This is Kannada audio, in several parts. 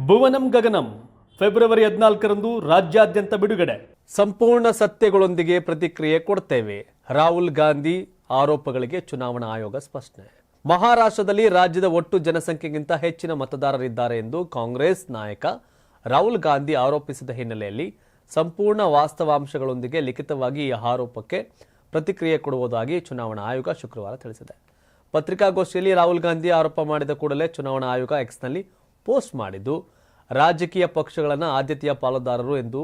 ಭುವನಂ ಗಗನಂ ಫೆಬ್ರವರಿ 14ರಂದು ರಾಜ್ಯಾದ್ಯಂತ ಬಿಡುಗಡೆ. ಸಂಪೂರ್ಣ ಸತ್ಯಗಳೊಂದಿಗೆ ಪ್ರತಿಕ್ರಿಯೆ ಕೊಡ್ತೇವೆ. ರಾಹುಲ್ ಗಾಂಧಿ ಆರೋಪಗಳಿಗೆ ಚುನಾವಣಾ ಆಯೋಗ ಸ್ಪಷ್ಟನೆ. ಮಹಾರಾಷ್ಟ್ರದಲ್ಲಿ ರಾಜ್ಯದ ಒಟ್ಟು ಜನಸಂಖ್ಯೆಗಿಂತ ಹೆಚ್ಚಿನ ಮತದಾರರಿದ್ದಾರೆ ಎಂದು ಕಾಂಗ್ರೆಸ್ ನಾಯಕ ರಾಹುಲ್ ಗಾಂಧಿ ಆರೋಪಿಸಿದ ಹಿನ್ನೆಲೆಯಲ್ಲಿ ಸಂಪೂರ್ಣ ವಾಸ್ತವಾಂಶಗಳೊಂದಿಗೆ ಲಿಖಿತವಾಗಿ ಈ ಆರೋಪಕ್ಕೆ ಪ್ರತಿಕ್ರಿಯೆ ಕೊಡುವುದಾಗಿ ಚುನಾವಣಾ ಆಯೋಗ ಶುಕ್ರವಾರ ತಿಳಿಸಿದೆ. ಪತ್ರಿಕಾಗೋಷ್ಠಿಯಲ್ಲಿ ರಾಹುಲ್ ಗಾಂಧಿ ಆರೋಪ ಮಾಡಿದ ಕೂಡಲೇ ಚುನಾವಣಾ ಆಯೋಗ ಎಕ್ಸ್ನಲ್ಲಿ ಪೋಸ್ಟ್ ಮಾಡಿದ್ದು, ರಾಜಕೀಯ ಪಕ್ಷಗಳನ್ನು ಆದ್ಯತೆಯ ಪಾಲುದಾರರು ಎಂದು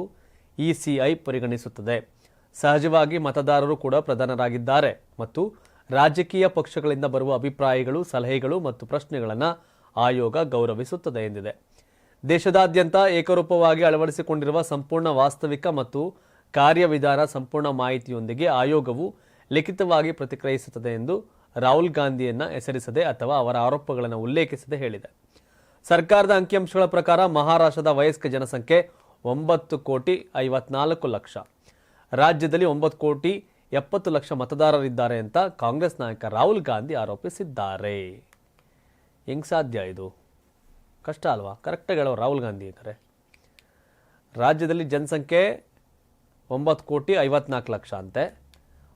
ಇಸಿಐ ಪರಿಗಣಿಸುತ್ತದೆ. ಸಹಜವಾಗಿ ಮತದಾರರು ಕೂಡ ಪ್ರಧಾನರಾಗಿದ್ದಾರೆ ಮತ್ತು ರಾಜಕೀಯ ಪಕ್ಷಗಳಿಂದ ಬರುವ ಅಭಿಪ್ರಾಯಗಳು, ಸಲಹೆಗಳು ಮತ್ತು ಪ್ರಶ್ನೆಗಳನ್ನು ಆಯೋಗ ಗೌರವಿಸುತ್ತದೆ ಎಂದಿದೆ. ದೇಶದಾದ್ಯಂತ ಏಕರೂಪವಾಗಿ ಅಳವಡಿಸಿಕೊಂಡಿರುವ ಸಂಪೂರ್ಣ ವಾಸ್ತವಿಕ ಮತ್ತು ಕಾರ್ಯವಿಧಾನ ಸಂಪೂರ್ಣ ಮಾಹಿತಿಯೊಂದಿಗೆ ಆಯೋಗವು ಲಿಖಿತವಾಗಿ ಪ್ರತಿಕ್ರಿಯಿಸುತ್ತದೆ ಎಂದು ರಾಹುಲ್ ಗಾಂಧಿಯನ್ನ ಹೆಸರಿಸದೆ ಅಥವಾ ಅವರ ಆರೋಪಗಳನ್ನು ಉಲ್ಲೇಖಿಸದೆ ಹೇಳಿದೆ. ಸರ್ಕಾರದ ಅಂಕಿಅಂಶಗಳ ಪ್ರಕಾರ ಮಹಾರಾಷ್ಟ್ರದ ವಯಸ್ಕ ಜನಸಂಖ್ಯೆ 9,54,00,000. ರಾಜ್ಯದಲ್ಲಿ 9,70,00,000 ಮತದಾರರಿದ್ದಾರೆ ಅಂತ ಕಾಂಗ್ರೆಸ್ ನಾಯಕ ರಾಹುಲ್ ಗಾಂಧಿ ಆರೋಪಿಸಿದ್ದಾರೆ. ಹೆಂಗ್ ಸಾಧ್ಯ ಇದು? ಕಷ್ಟ ಅಲ್ವಾ? ಕರೆಕ್ಟಾಗಿ ಹೇಳೋ ರಾಹುಲ್ ಗಾಂಧಿ ಇದ್ದಾರೆ. ರಾಜ್ಯದಲ್ಲಿ ಜನಸಂಖ್ಯೆ 9,54,00,000 ಅಂತೆ,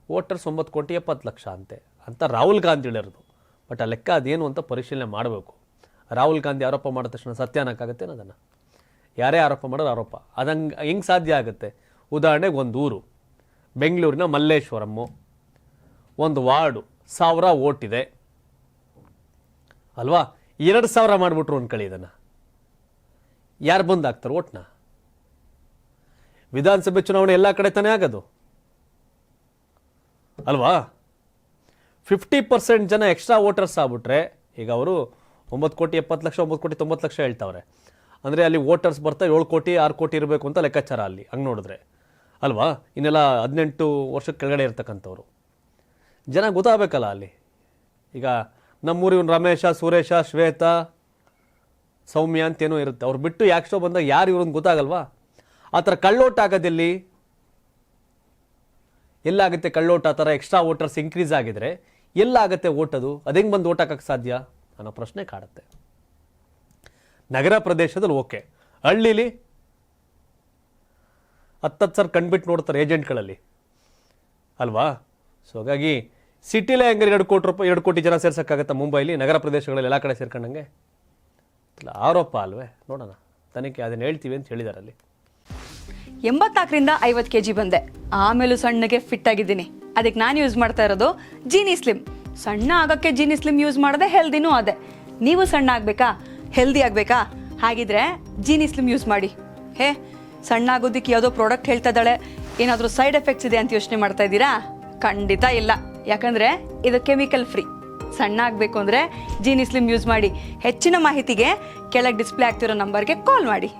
ವೋಟರ್ಸ್ 9,70,00,000 ಅಂತೆ ಅಂತ ರಾಹುಲ್ ಗಾಂಧಿ ಹೇಳಿರೋದು. ಬಟ್ ಆ ಲೆಕ್ಕ ಅದೇನು ಅಂತ ಪರಿಶೀಲನೆ ಮಾಡಬೇಕು. ರಾಹುಲ್ ಗಾಂಧಿ ಆರೋಪ ಮಾಡಿದ ತಕ್ಷಣ ಸತ್ಯ ಅನ್ನೋಕ್ಕಾಗತ್ತೆ? ಅದನ್ನು ಯಾರೇ ಆರೋಪ ಮಾಡೋದು ಆರೋಪ. ಅದಂಗೆ ಹೆಂಗೆ ಸಾಧ್ಯ ಆಗುತ್ತೆ? ಉದಾಹರಣೆಗೆ ಒಂದು ಊರು, ಬೆಂಗಳೂರಿನ ಮಲ್ಲೇಶ್ವರಮ್ಮು, ಒಂದು ವಾರ್ಡು 1000 ವೋಟ್ ಇದೆ ಅಲ್ವಾ? 2,000 ಮಾಡಿಬಿಟ್ರು ಅಂದ್ಕೊಳ್ಳಿ. ಇದನ್ನು ಯಾರು ಬಂದು ಹಾಕ್ತಾರೆ ಓಟ್ನ? ವಿಧಾನಸಭೆ ಚುನಾವಣೆ ಎಲ್ಲ ಕಡೆ ತಾನೇ ಆಗೋದು ಅಲ್ವಾ? 50% ಜನ ಎಕ್ಸ್ಟ್ರಾ ವೋಟರ್ಸ್ ಆಗ್ಬಿಟ್ರೆ, ಈಗ ಅವರು 9,70,00,000 9,90,00,000 ಹೇಳ್ತಾವ್ರೆ ಅಂದರೆ ಅಲ್ಲಿ ವೋಟರ್ಸ್ ಬರ್ತಾ 7 ಕೋಟಿ 6 ಕೋಟಿ ಇರಬೇಕು ಅಂತ ಲೆಕ್ಕಾಚಾರ ಅಲ್ಲಿ ಹಂಗೆ ನೋಡಿದ್ರೆ ಅಲ್ವಾ? ಇನ್ನೆಲ್ಲ 18 ವರ್ಷಕ್ಕೆ ಕೆಳಗಡೆ ಇರ್ತಕ್ಕಂಥವ್ರು ಜನ ಗೊತ್ತಾಗಬೇಕಲ್ಲ ಅಲ್ಲಿ. ಈಗ ನಮ್ಮೂರು ಇವನು ರಮೇಶ, ಸುರೇಶ, ಶ್ವೇತಾ, ಸೌಮ್ಯ ಅಂತೇನೋ ಇರುತ್ತೆ. ಅವ್ರು ಬಿಟ್ಟು ಯಾಕೆ ಶೋ ಬಂದಾಗ ಯಾರು ಇವ್ರೊಂದು ಗೊತ್ತಾಗಲ್ವಾ? ಆ ಥರ ಕಳ್ಳೋಟ ಆಗೋದಿಲ್ಲಿ ಎಲ್ಲಾಗುತ್ತೆ? ಕಳ್ಳೋಟ ಆ ಥರ ಎಕ್ಸ್ಟ್ರಾ ವೋಟರ್ಸ್ ಇನ್ಕ್ರೀಸ್ ಆಗಿದ್ರೆ ಎಲ್ಲಾಗುತ್ತೆ ಓಟ್? ಅದು ಹೆಂಗೆ ಬಂದು ಓಟ್ ಹಾಕಕ್ಕೆ ಸಾಧ್ಯ ಅನ್ನೋ ಪ್ರಶ್ನೆ ಕಾಡುತ್ತೆ. ನಗರ ಪ್ರದೇಶದಲ್ಲಿ ಓಕೆ, ಹಳ್ಳಿಲಿ 10,000 ಕಂಡುಬಿಟ್ಟು ನೋಡ್ತಾರೆ ಏಜೆಂಟ್ಗಳಲ್ಲಿ ಅಲ್ವಾ? ಸೊ ಹಾಗಾಗಿ ಸಿಟಿಲೇ ಹೆಂಗೆ 2 ಕೋಟಿ ಜನ ಸೇರ್ಸೋಕ್ಕಾಗತ್ತಾ? ಮುಂಬೈಲಿ ನಗರ ಪ್ರದೇಶಗಳಲ್ಲಿ ಎಲ್ಲ ಕಡೆ ಸೇರ್ಕೊಂಡಂಗೆ ಇಲ್ಲ, ಆರೋಪ ಅಲ್ವೇ? ನೋಡೋಣ, ತನಿಖೆ ಅದನ್ನು ಹೇಳ್ತೀವಿ ಅಂತ ಹೇಳಿದ್ದಾರೆ. ಅಲ್ಲಿ 84ರಿಂದ 50 kg ಬಂದೆ, ಆಮೇಲೂ ಸಣ್ಣಗೆ ಫಿಟ್ ಆಗಿದ್ದೀನಿ. ಅದಕ್ಕೆ ನಾನು ಯೂಸ್ ಮಾಡ್ತಾ ಇರೋದು ಜೀನಿ ಸ್ಲಿಮ್. ಸಣ್ಣ ಆಗೋಕ್ಕೆ ಜೀನಿ ಸ್ಲಿಮ್ ಯೂಸ್ ಮಾಡಿದೆ, ಹೆಲ್ದಿನೂ ಅದೇ. ನೀವು ಸಣ್ಣ ಆಗಬೇಕಾ, ಹೆಲ್ದಿ ಆಗಬೇಕಾ? ಹಾಗಿದ್ರೆ ಜೀನಿ ಸ್ಲಿಮ್ ಯೂಸ್ ಮಾಡಿ. ಸಣ್ಣ ಆಗೋದಕ್ಕೆ ಯಾವುದೋ ಪ್ರಾಡಕ್ಟ್ ಹೇಳ್ತಾ ಇದ್ದಾಳೆ, ಏನಾದರೂ ಸೈಡ್ ಎಫೆಕ್ಟ್ಸ್ ಇದೆ ಅಂತ ಯೋಚನೆ ಮಾಡ್ತಾ ಇದ್ದೀರಾ? ಖಂಡಿತ ಇಲ್ಲ, ಯಾಕಂದರೆ ಇದು ಕೆಮಿಕಲ್ ಫ್ರೀ. ಸಣ್ಣ ಆಗಬೇಕು ಅಂದರೆ ಜೀನಿ ಸ್ಲಿಮ್ ಯೂಸ್ ಮಾಡಿ. ಹೆಚ್ಚಿನ ಮಾಹಿತಿಗೆ ಕೆಳಗೆ ಡಿಸ್ಪ್ಲೇ ಆಗ್ತಿರೋ ನಂಬರ್ಗೆ ಕಾಲ್ ಮಾಡಿ.